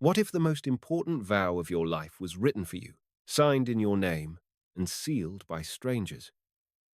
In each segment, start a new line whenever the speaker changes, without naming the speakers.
What if the most important vow of your life was written for you, signed in your name, and sealed by strangers?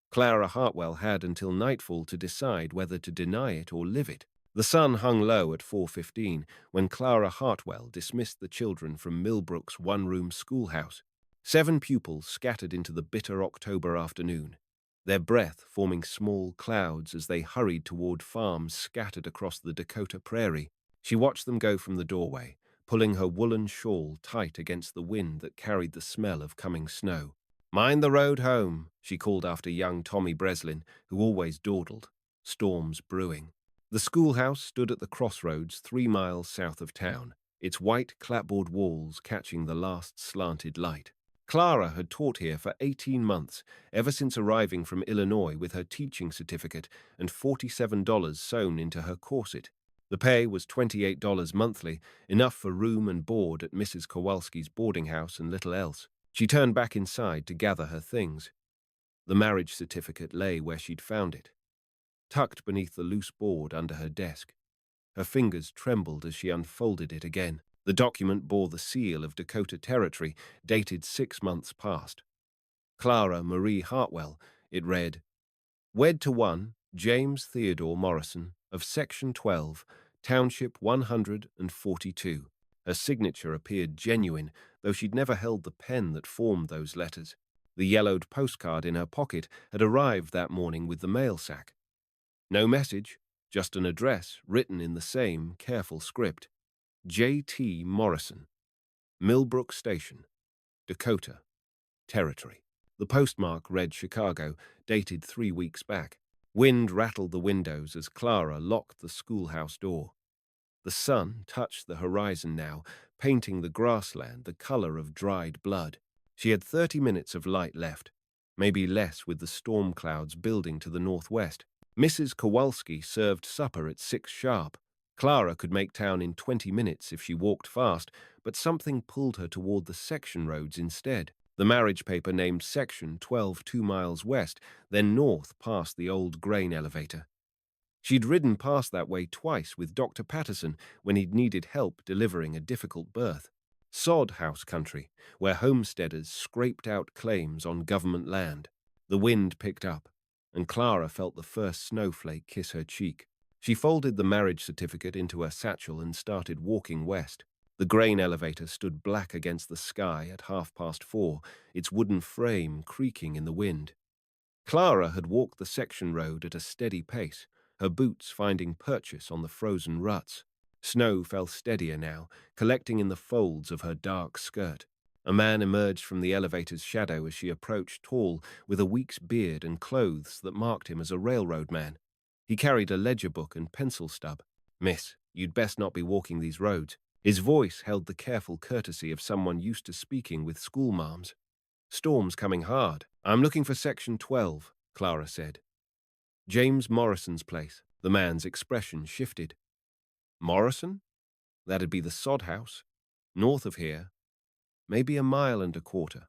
Clara Hartwell had until nightfall to decide whether to deny it or live it. The sun hung low at 4:15 when Clara Hartwell dismissed the children from Millbrook's one-room schoolhouse. 7 pupils scattered into the bitter October afternoon, their breath forming small clouds as they hurried toward farms scattered across the Dakota prairie. She watched them go from the doorway, pulling her woolen shawl tight against the wind that carried the smell of coming snow. "Mind the road home," she called after young Tommy Breslin, who always dawdled, storms brewing. The schoolhouse stood at the crossroads 3 miles south of town, its white clapboard walls catching the last slanted light. Clara had taught here for 18 months, ever since arriving from Illinois with her teaching certificate and $47 sewn into her corset. The pay was $28 monthly, enough for room and board at Mrs. Kowalski's boarding house and little else. She turned back inside to gather her things. The marriage certificate lay where she'd found it, tucked beneath the loose board under her desk. Her fingers trembled as she unfolded it again. The document bore the seal of Dakota Territory, dated 6 months past. Clara Marie Hartwell, it read, "Wed to one, James Theodore Morrison, of Section 12, Township 142. Her signature appeared genuine, though she'd never held the pen that formed those letters. The yellowed postcard in her pocket had arrived that morning with the mail sack. No message, just an address written in the same careful script. J.T. Morrison, Millbrook Station, Dakota Territory. The postmark read Chicago, dated 3 weeks back. Wind rattled the windows as Clara locked the schoolhouse door. The sun touched the horizon now, painting the grassland the color of dried blood. She had 30 minutes of light left, maybe less with the storm clouds building to the northwest. Mrs. Kowalski served supper at 6 sharp. Clara could make town in 20 minutes if she walked fast, but something pulled her toward the section roads instead. The marriage paper named Section 12 2 miles west, then north past the old grain elevator. She'd ridden past that way twice with Dr. Patterson when he'd needed help delivering a difficult birth. Sod house country, where homesteaders scraped out claims on government land. The wind picked up, and Clara felt the first snowflake kiss her cheek. She folded the marriage certificate into her satchel and started walking west. The grain elevator stood black against the sky at 4:30, its wooden frame creaking in the wind. Clara had walked the section road at a steady pace, her boots finding purchase on the frozen ruts. Snow fell steadier now, collecting in the folds of her dark skirt. A man emerged from the elevator's shadow as she approached, tall, with a week's beard and clothes that marked him as a railroad man. He carried a ledger book and pencil stub. "Miss, you'd best not be walking these roads." His voice held the careful courtesy of someone used to speaking with schoolmarms. "Storm's coming hard. I'm looking for Section 12, Clara said. "James Morrison's place." The man's expression shifted. "Morrison? That'd be the sod house. North of here. Maybe 1.25 miles.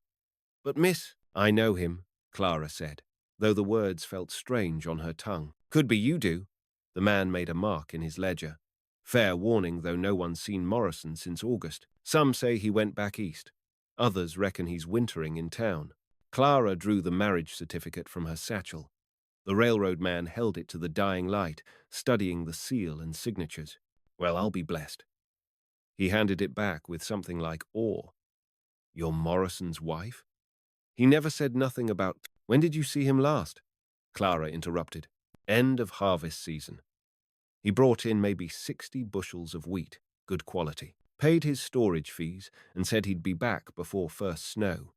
But miss—" "I know him," Clara said, though the words felt strange on her tongue. "Could be you do." The man made a mark in his ledger. "Fair warning, though no one's seen Morrison since August. Some say he went back east. Others reckon he's wintering in town." Clara drew the marriage certificate from her satchel. The railroad man held it to the dying light, studying the seal and signatures. "Well, I'll be blessed." He handed it back with something like awe. "You're Morrison's wife?" "He never said nothing about—" "When did you see him last?" Clara interrupted. "End of harvest season. He brought in maybe 60 bushels of wheat, good quality. Paid his storage fees and said he'd be back before first snow."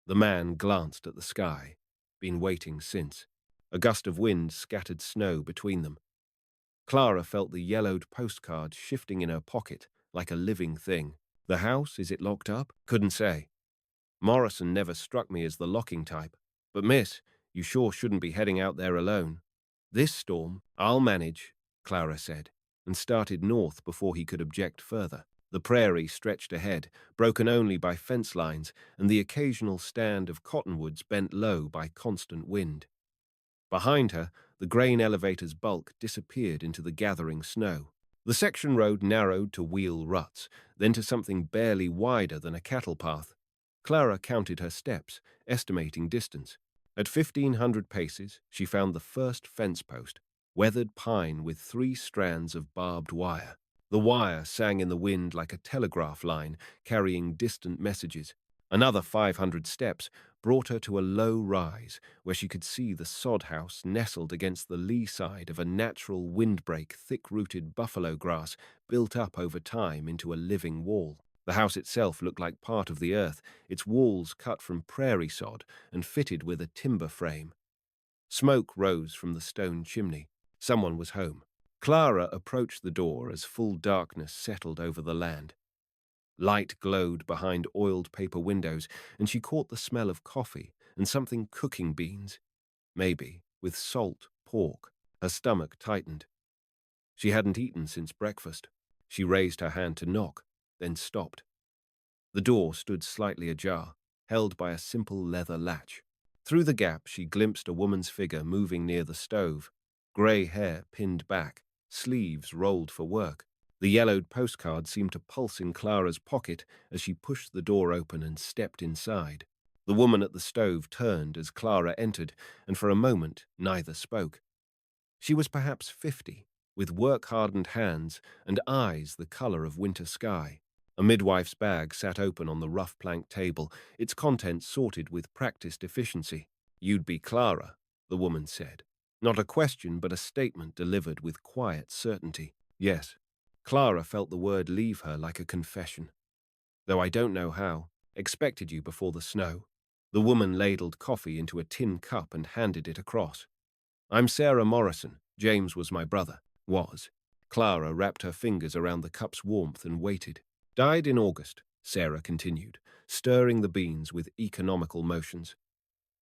The man glanced at the sky. Been waiting since. A gust of wind scattered snow between them. Clara felt the yellowed postcard shifting in her pocket like a living thing. "The house, is it locked up?" "Couldn't say. Morrison never struck me as the locking type. But miss, you sure shouldn't be heading out there alone." "This storm, I'll manage," Clara said, and started north before he could object further. The prairie stretched ahead, broken only by fence lines and the occasional stand of cottonwoods bent low by constant wind. Behind her, the grain elevator's bulk disappeared into the gathering snow. The section road narrowed to wheel ruts, then to something barely wider than a cattle path. Clara counted her steps, estimating distance. At 1,500 paces, she found the first fence post, weathered pine with 3 strands of barbed wire. The wire sang in the wind like a telegraph line, carrying distant messages. Another 500 steps brought her to a low rise, where she could see the sod house nestled against the lee side of a natural windbreak thick-rooted buffalo grass built up over time into a living wall. The house itself looked like part of the earth, its walls cut from prairie sod and fitted with a timber frame. Smoke rose from the stone chimney. Someone was home. Clara approached the door as full darkness settled over the land. Light glowed behind oiled paper windows, and she caught the smell of coffee and something cooking beans. Maybe, with salt, pork. Her stomach tightened. She hadn't eaten since breakfast. She raised her hand to knock, then stopped. The door stood slightly ajar, held by a simple leather latch. Through the gap she glimpsed a woman's figure moving near the stove, grey hair pinned back, sleeves rolled for work. The yellowed postcard seemed to pulse in Clara's pocket as she pushed the door open and stepped inside. The woman at the stove turned as Clara entered, and for a moment neither spoke. She was perhaps 50, with work-hardened hands and eyes the colour of winter sky. A midwife's bag sat open on the rough plank table, its contents sorted with practiced efficiency. "You'd be Clara," the woman said. Not a question, but a statement delivered with quiet certainty. "Yes." Clara felt the word leave her like a confession. "Though I don't know how. Expected you before the snow." The woman ladled coffee into a tin cup and handed it across. "I'm Sarah Morrison. James was my brother." Was. Clara wrapped her fingers around the cup's warmth and waited. "Died in August," Sarah continued, stirring the beans with economical motions.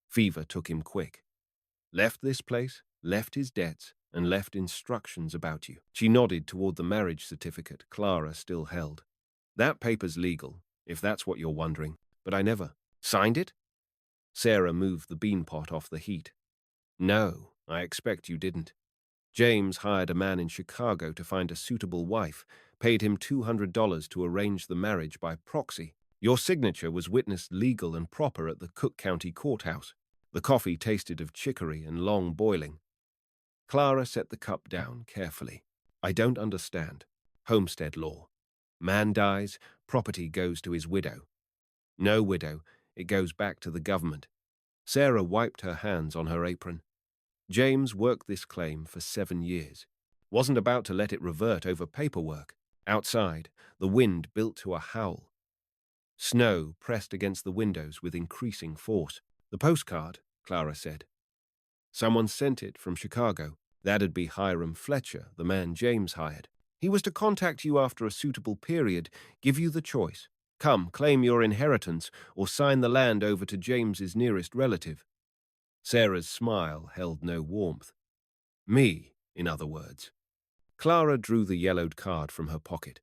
"Fever took him quick. Left this place, left his debts, and left instructions about you." She nodded toward the marriage certificate Clara still held. "That paper's legal, if that's what you're wondering, but I never signed it." Sarah moved the bean pot off the heat. "No, I expect you didn't. James hired a man in Chicago to find a suitable wife, paid him $200 to arrange the marriage by proxy. Your signature was witnessed legal and proper at the Cook County Courthouse." The coffee tasted of chicory and long boiling. Clara set the cup down carefully. "I don't understand. Homestead law. Man dies, property goes to his widow. No widow, it goes back to the government." Sarah wiped her hands on her apron. "James worked this claim for 7 years. Wasn't about to let it revert over paperwork." Outside, the wind built to a howl. Snow pressed against the windows with increasing force. "The postcard," Clara said. "Someone sent it from Chicago. That'd be Hiram Fletcher, the man James hired. He was to contact you after a suitable period, give you the choice. Come, claim your inheritance, or sign the land over to James's nearest relative." Sarah's smile held no warmth. "Me, in other words." Clara drew the yellowed card from her pocket.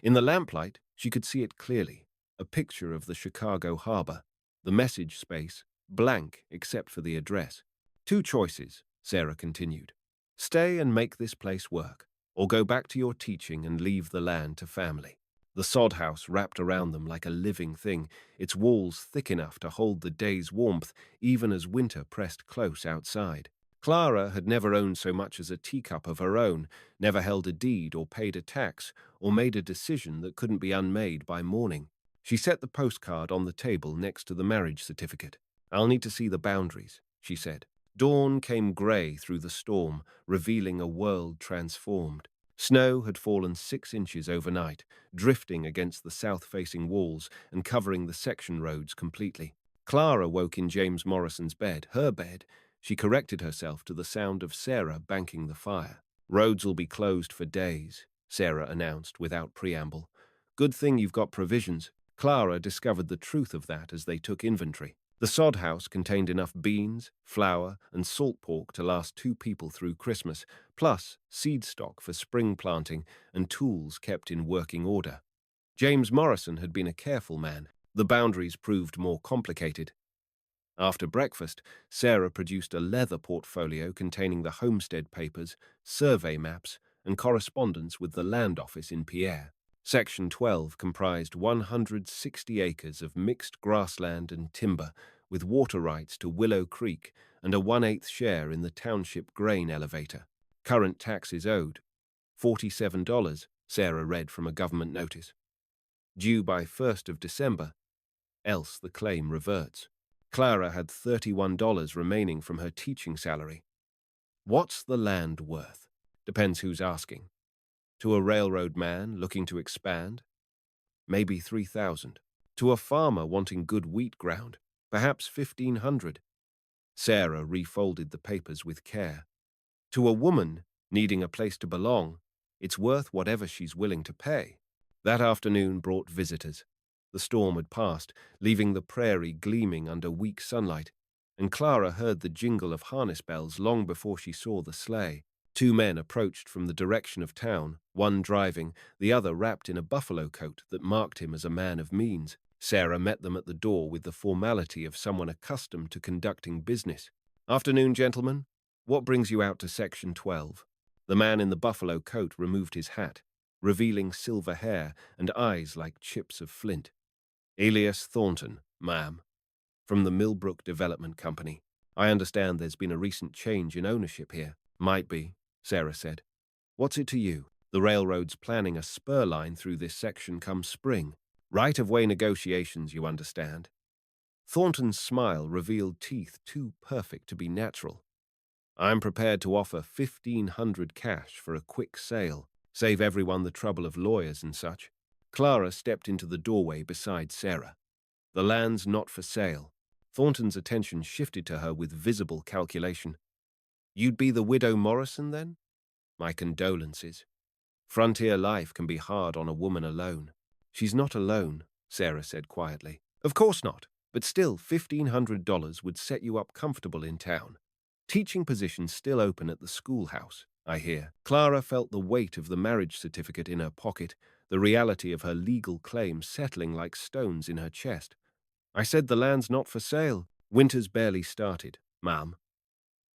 In the lamplight, she could see it clearly, a picture of the Chicago harbor, the message space blank except for the address. "2 choices," Sarah continued. "Stay and make this place work, or go back to your teaching and leave the land to family." The sod house wrapped around them like a living thing, its walls thick enough to hold the day's warmth even as winter pressed close outside. Clara had never owned so much as a teacup of her own, never held a deed or paid a tax, or made a decision that couldn't be unmade by morning. She set the postcard on the table next to the marriage certificate. "I'll need to see the boundaries," she said. Dawn came grey through the storm, revealing a world transformed. Snow had fallen 6 inches overnight, drifting against the south-facing walls and covering the section roads completely. Clara woke in James Morrison's bed, her bed. She corrected herself to the sound of Sarah banking the fire. "Roads'll be closed for days," Sarah announced without preamble. "Good thing you've got provisions." Clara discovered the truth of that as they took inventory. The sod house contained enough beans, flour, and salt pork to last 2 people through Christmas, plus seed stock for spring planting and tools kept in working order. James Morrison had been a careful man. The boundaries proved more complicated. After breakfast, Sarah produced a leather portfolio containing the homestead papers, survey maps, and correspondence with the land office in Pierre. Section 12 comprised 160 acres of mixed grassland and timber, with water rights to Willow Creek and a 1/8 share in the township grain elevator. Current taxes owed, $47, Sarah read from a government notice. Due by 1st of December, else the claim reverts. Clara had $31 remaining from her teaching salary. What's the land worth? Depends who's asking. To a railroad man looking to expand? Maybe 3,000. To a farmer wanting good wheat ground? Perhaps 1,500. Sarah refolded the papers with care. To a woman needing a place to belong, it's worth whatever she's willing to pay. That afternoon brought visitors. The storm had passed, leaving the prairie gleaming under weak sunlight, and Clara heard the jingle of harness bells long before she saw the sleigh. 2 men approached from the direction of town, one driving, the other wrapped in a buffalo coat that marked him as a man of means. Sarah met them at the door with the formality of someone accustomed to conducting business. "Afternoon, gentlemen. What brings you out to Section 12? The man in the buffalo coat removed his hat, revealing silver hair and eyes like chips of flint. "Alias Thornton, ma'am, from the Millbrook Development Company. I understand there's been a recent change in ownership here." "Might be," Sarah said. "What's it to you?" "The railroad's planning a spur line through this section come spring. Right-of-way negotiations, you understand." Thornton's smile revealed teeth too perfect to be natural. "I'm prepared to offer $1,500 cash for a quick sale. Save everyone the trouble of lawyers and such." Clara stepped into the doorway beside Sarah. "The land's not for sale." Thornton's attention shifted to her with visible calculation. "You'd be the widow Morrison, then? My condolences. Frontier life can be hard on a woman alone." "She's not alone," Sarah said quietly. "Of course not, but still $1,500 would set you up comfortable in town. Teaching positions still open at the schoolhouse, I hear." Clara felt the weight of the marriage certificate in her pocket, the reality of her legal claim settling like stones in her chest. "I said the land's not for sale. Winter's barely started, ma'am.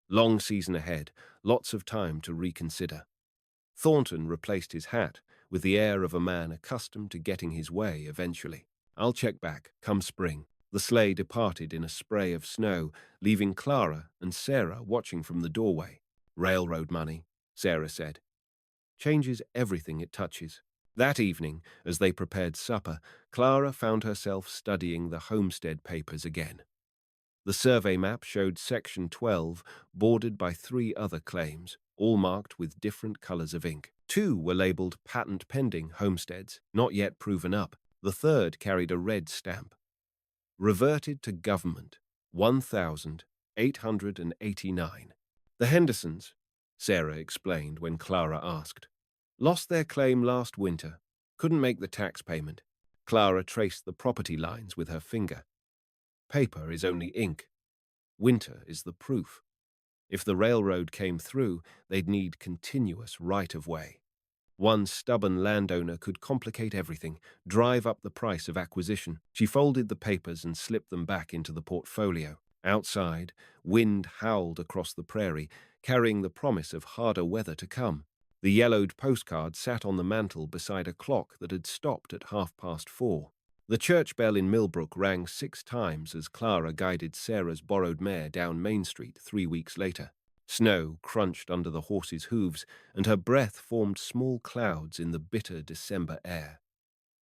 Long season ahead, lots of time to reconsider." Thornton replaced his hat with the air of a man accustomed to getting his way eventually. "I'll check back, come spring." The sleigh departed in a spray of snow, leaving Clara and Sarah watching from the doorway. "Railroad money," Sarah said. "Changes everything it touches." That evening, as they prepared supper, Clara found herself studying the homestead papers again. The survey map showed Section 12 bordered by 3 other claims, all marked with different colors of ink. 2 were labeled patent pending homesteads, not yet proven up. The third carried a red stamp. "Reverted to government, 1,889. The Hendersons," Sarah explained when Clara asked, "lost their claim last winter. Couldn't make the tax payment." Clara traced the property lines with her finger. "Paper is only ink. Winter is the proof. If the railroad came through, they'd need continuous right-of-way. One stubborn landowner could complicate everything, drive up the price of acquisition." She folded the papers and slipped them back into the portfolio. Outside, wind howled across the prairie, carrying the promise of harder weather to come. The yellowed postcard sat on the mantel beside a clock that had stopped at 4:30. The church bell in Millbrook rang 6 times as Clara guided Sarah's borrowed mare down Main Street 3 weeks later. Snow crunched under the horse's hooves, and her breath formed small clouds in the bitter December air.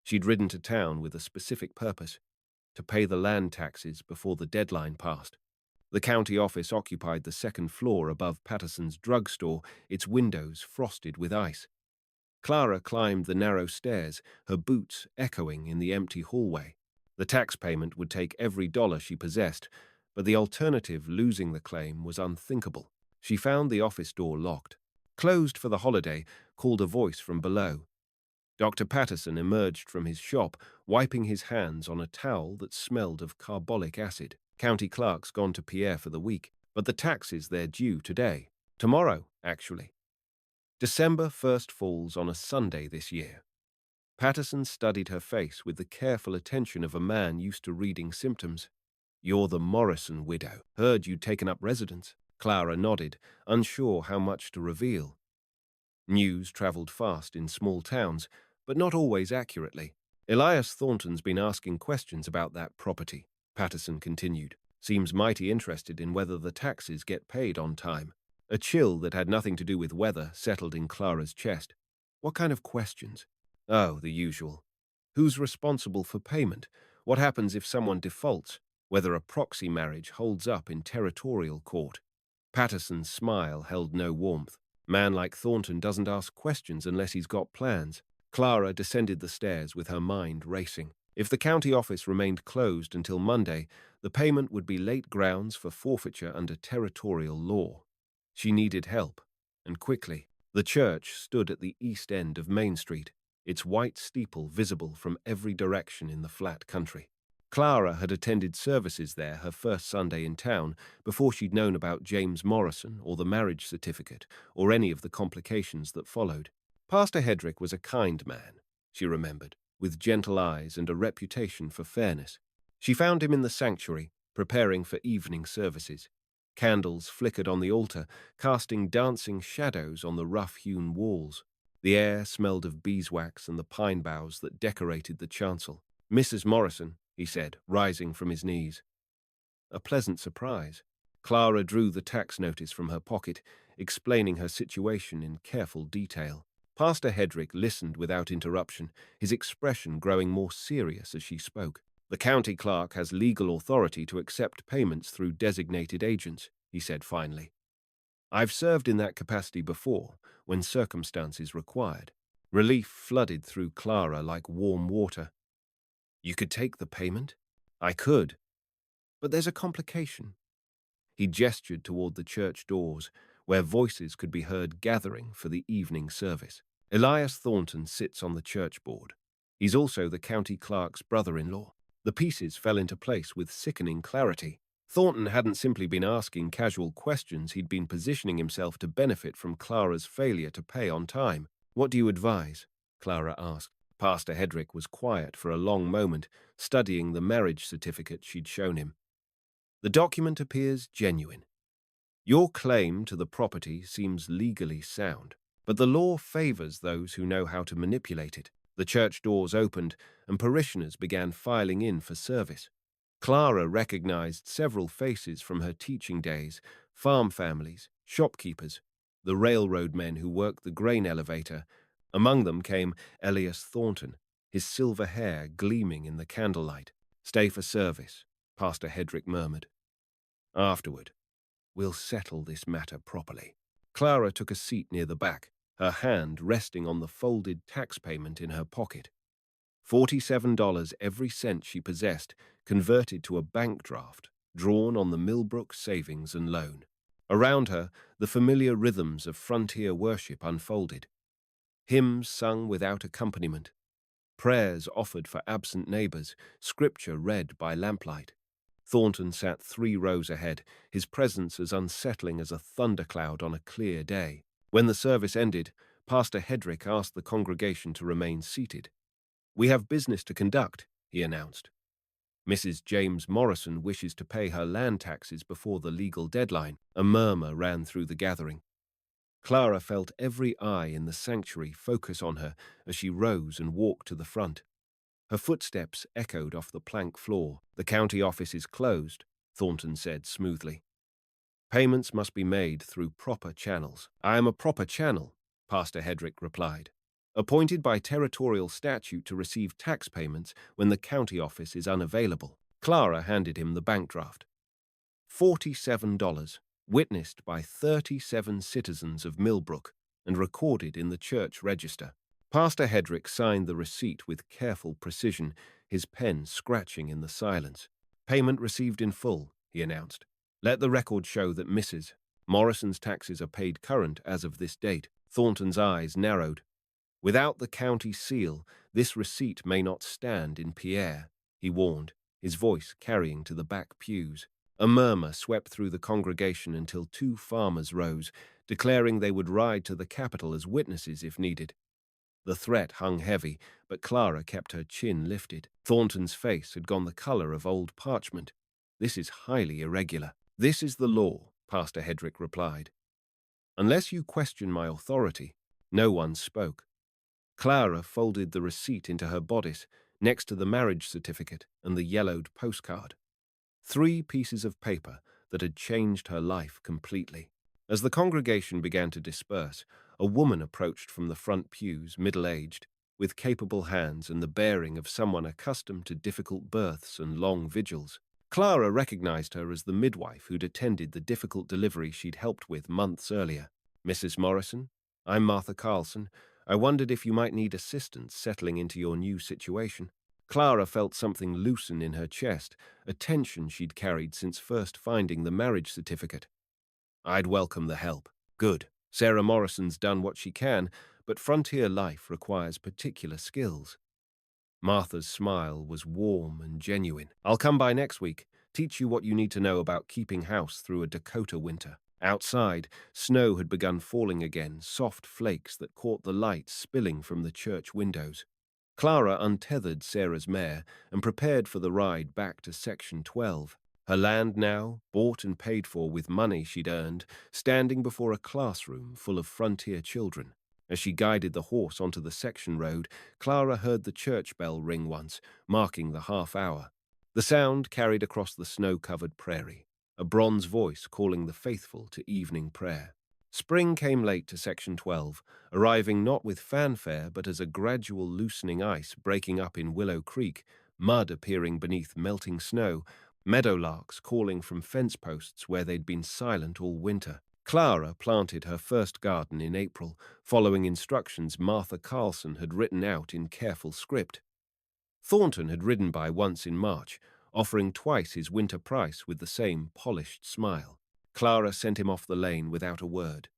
She'd ridden to town with a specific purpose: to pay the land taxes before the deadline passed. The county office occupied the 2nd floor above Patterson's drugstore, its windows frosted with ice. Clara climbed the narrow stairs, her boots echoing in the empty hallway. The tax payment would take every dollar she possessed, but the alternative, losing the claim, was unthinkable. She found the office door locked. "Closed for the holiday," called a voice from below. Dr. Patterson emerged from his shop, wiping his hands on a towel that smelled of carbolic acid. "County clerk's gone to Pierre for the week, but the taxes they're due today. Tomorrow, actually. December 1st falls on a Sunday this year." Patterson studied her face with the careful attention of a man used to reading symptoms. "You're the Morrison widow. Heard you'd taken up residence." Clara nodded, unsure how much to reveal. News travelled fast in small towns, but not always accurately. Elias Thornton's been asking questions about that property, Patterson continued. Seems mighty interested in whether the taxes get paid on time. A chill that had nothing to do with weather settled in Clara's chest. What kind of questions? Oh, the usual. Who's responsible for payment? What happens if someone defaults? Whether a proxy marriage holds up in territorial court? Patterson's smile held no warmth. Man like Thornton doesn't ask questions unless he's got plans. Clara descended the stairs with her mind racing. If the county office remained closed until Monday, the payment would be late grounds for forfeiture under territorial law. She needed help, and quickly. The church stood at the east end of Main Street, its white steeple visible from every direction in the flat country. Clara had attended services there her first Sunday in town before she'd known about James Morrison or the marriage certificate or any of the complications that followed. Pastor Hedrick was a kind man, she remembered, with gentle eyes and a reputation for fairness. She found him in the sanctuary, preparing for evening services. Candles flickered on the altar, casting dancing shadows on the rough-hewn walls. The air smelled of beeswax and the pine boughs that decorated the chancel. "Mrs. Morrison," he said, rising from his knees. A pleasant surprise. Clara drew the tax notice from her pocket, explaining her situation in careful detail. Pastor Hedrick listened without interruption, his expression growing more serious as she spoke. "The county clerk has legal authority to accept payments through designated agents," he said finally. "I've served in that capacity before, when circumstances required." Relief flooded through Clara like warm water. "You could take the payment?" "I could. But there's a complication." He gestured toward the church doors, where voices could be heard gathering for the evening service. "Elias Thornton sits on the church board. He's also the county clerk's brother-in-law." The pieces fell into place with sickening clarity. Thornton hadn't simply been asking casual questions, he'd been positioning himself to benefit from Clara's failure to pay on time. "What do you advise?" Clara asked. Pastor Hedrick was quiet for a long moment, studying the marriage certificate she'd shown him. "The document appears genuine. Your claim to the property seems legally sound, but the law favors those who know how to manipulate it." The church doors opened, and parishioners began filing in for service. Clara recognized several faces from her teaching days: farm families, shopkeepers, the railroad men who worked the grain elevator. Among them came Elias Thornton, his silver hair gleaming in the candlelight. "Stay for service," Pastor Hedrick murmured. "Afterward, we'll settle this matter properly." Clara took a seat near the back, her hand resting on the folded tax payment in her pocket. $47 every cent she possessed, converted to a bank draft, drawn on the Millbrook Savings and Loan. Around her, the familiar rhythms of frontier worship unfolded. Hymns sung without accompaniment, prayers offered for absent neighbors, scripture read by lamplight. Thornton sat 3 rows ahead, his presence as unsettling as a thundercloud on a clear day. When the service ended, Pastor Hedrick asked the congregation to remain seated. "We have business to conduct," he announced. "Mrs. James Morrison wishes to pay her land taxes before the legal deadline." A murmur ran through the gathering. Clara felt every eye in the sanctuary focus on her as she rose and walked to the front. Her footsteps echoed off the plank floor. "The county office is closed," Thornton said smoothly. "Payments must be made through proper channels." "I am a proper channel," Pastor Hedrick replied. "Appointed by territorial statute to receive tax payments when the county office is unavailable." Clara handed him the bank draft. $47, witnessed by 37 citizens of Millbrook and recorded in the church register. Pastor Hedrick signed the receipt with careful precision, his pen scratching in the silence. "Payment received in full," he announced. "Let the record show that Mrs. Morrison's taxes are paid current as of this date." Thornton's eyes narrowed. "Without the county seal, this receipt may not stand in Pierre," he warned, his voice carrying to the back pews. A murmur swept through the congregation until 2 farmers rose, declaring they would ride to the Capitol as witnesses if needed. The threat hung heavy, but Clara kept her chin lifted. Thornton's face had gone the color of old parchment. "This is highly irregular." "This is the law," Pastor Hedrick replied. "Unless you question my authority, No one spoke. Clara folded the receipt into her bodice, next to the marriage certificate and the yellowed postcard. 3 pieces of paper that had changed her life completely. As the congregation began to disperse, a woman approached from the front pews, middle-aged, with capable hands and the bearing of someone accustomed to difficult births and long vigils. Clara recognized her as the midwife who'd attended the difficult delivery she'd helped with months earlier. "Mrs. Morrison, I'm Martha Carlson. I wondered if you might need assistance settling into your new situation." Clara felt something loosen in her chest, a tension she'd carried since first finding the marriage certificate. "I'd welcome the help." "Good. Sarah Morrison's done what she can, but frontier life requires particular skills." Martha's smile was warm and genuine. "I'll come by next week, teach you what you need to know about keeping house through a Dakota winter." Outside, snow had begun falling again, soft flakes that caught the light spilling from the church windows. Clara untethered Sarah's mare and prepared for the ride back to Section 12. Her land now, bought and paid for with money she'd earned, standing before a classroom full of frontier children. As she guided the horse onto the section road, Clara heard the church bell ring once, marking the half-hour. The sound carried across the snow-covered prairie, a bronze voice calling the faithful to evening prayer. Spring came late to Section 12, arriving not with fanfare but as a gradual loosening ice breaking up in Willow Creek, mud appearing beneath melting snow, meadowlarks calling from fence posts where they'd been silent all winter. Clara planted her first garden in April, following instructions Martha Carlson had written out in careful script. Thornton had ridden by once in March, offering twice his winter price with the same polished smile. Clara sent him off the lane without a word,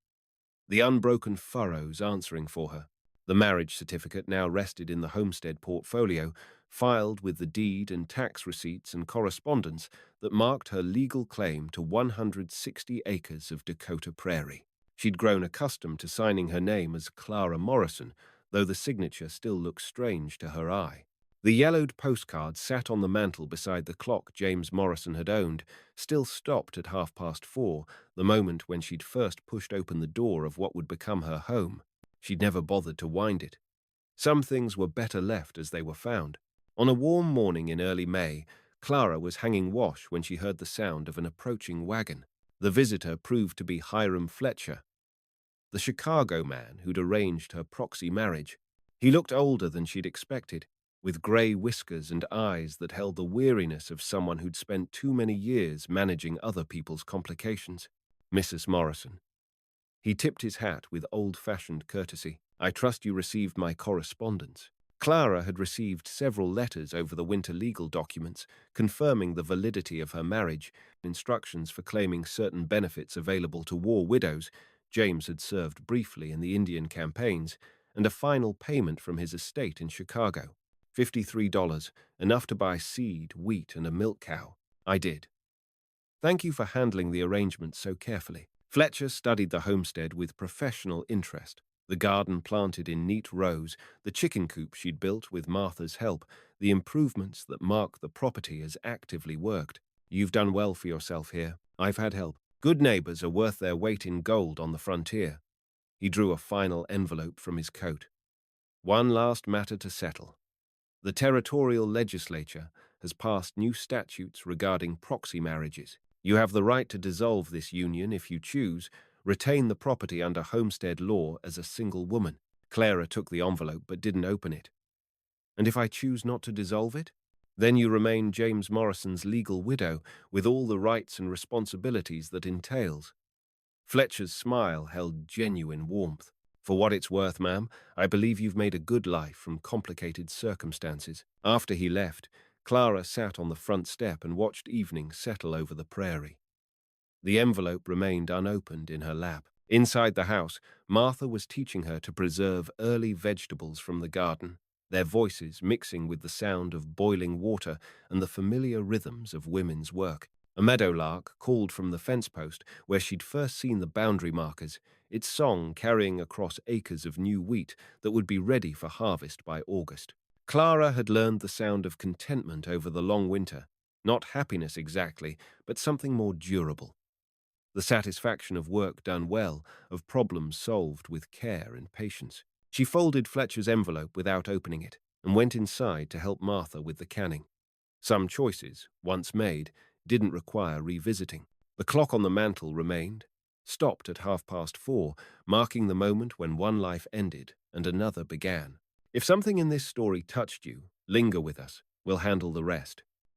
the unbroken furrows answering for her. The marriage certificate now rested in the homestead portfolio, filed with the deed and tax receipts and correspondence that marked her legal claim to 160 acres of Dakota prairie. She'd grown accustomed to signing her name as Clara Morrison, though the signature still looked strange to her eye. The yellowed postcard sat on the mantel beside the clock James Morrison had owned, still stopped at 4:30, the moment when she'd first pushed open the door of what would become her home. She'd never bothered to wind it. Some things were better left as they were found. On a warm morning in early May, Clara was hanging wash when she heard the sound of an approaching wagon. The visitor proved to be Hiram Fletcher, the Chicago man who'd arranged her proxy marriage. He looked older than she'd expected, with grey whiskers and eyes that held the weariness of someone who'd spent too many years managing other people's complications. "Mrs. Morrison." He tipped his hat with old-fashioned courtesy. "I trust you received my correspondence." Clara had received several letters over the winter legal documents, confirming the validity of her marriage, instructions for claiming certain benefits available to war widows. James had served briefly in the Indian campaigns, and a final payment from his estate in Chicago. $53, enough to buy seed, wheat, and a milk cow. "I did. Thank you for handling the arrangements so carefully." Fletcher studied the homestead with professional interest. The garden planted in neat rows, the chicken coop she'd built with Martha's help, the improvements that marked the property as actively worked. "You've done well for yourself here. I've had help. Good neighbors are worth their weight in gold on the frontier." He drew a final envelope from his coat. "One last matter to settle. The territorial legislature has passed new statutes regarding proxy marriages. You have the right to dissolve this union if you choose, retain the property under homestead law as a single woman." Clara took the envelope but didn't open it. "And if I choose not to dissolve it? Then you remain James Morrison's legal widow, with all the rights and responsibilities that entails." Fletcher's smile held genuine warmth. "For what it's worth, ma'am, I believe you've made a good life from complicated circumstances." After he left, Clara sat on the front step and watched evening settle over the prairie. The envelope remained unopened in her lap. Inside the house, Martha was teaching her to preserve early vegetables from the garden, their voices mixing with the sound of boiling water and the familiar rhythms of women's work. A meadowlark called from the fence post where she'd first seen the boundary markers, its song carrying across acres of new wheat that would be ready for harvest by August. Clara had learned the sound of contentment over the long winter, not happiness exactly, but something more durable. the satisfaction of work done well, of problems solved with care and patience. She folded Fletcher's envelope without opening it and went inside to help Martha with the canning. Some choices, once made, didn't require revisiting. The clock on the mantel remained, stopped at 4:30, marking the moment when one life ended and another began. If something in this story touched you, linger with us. We'll handle the rest.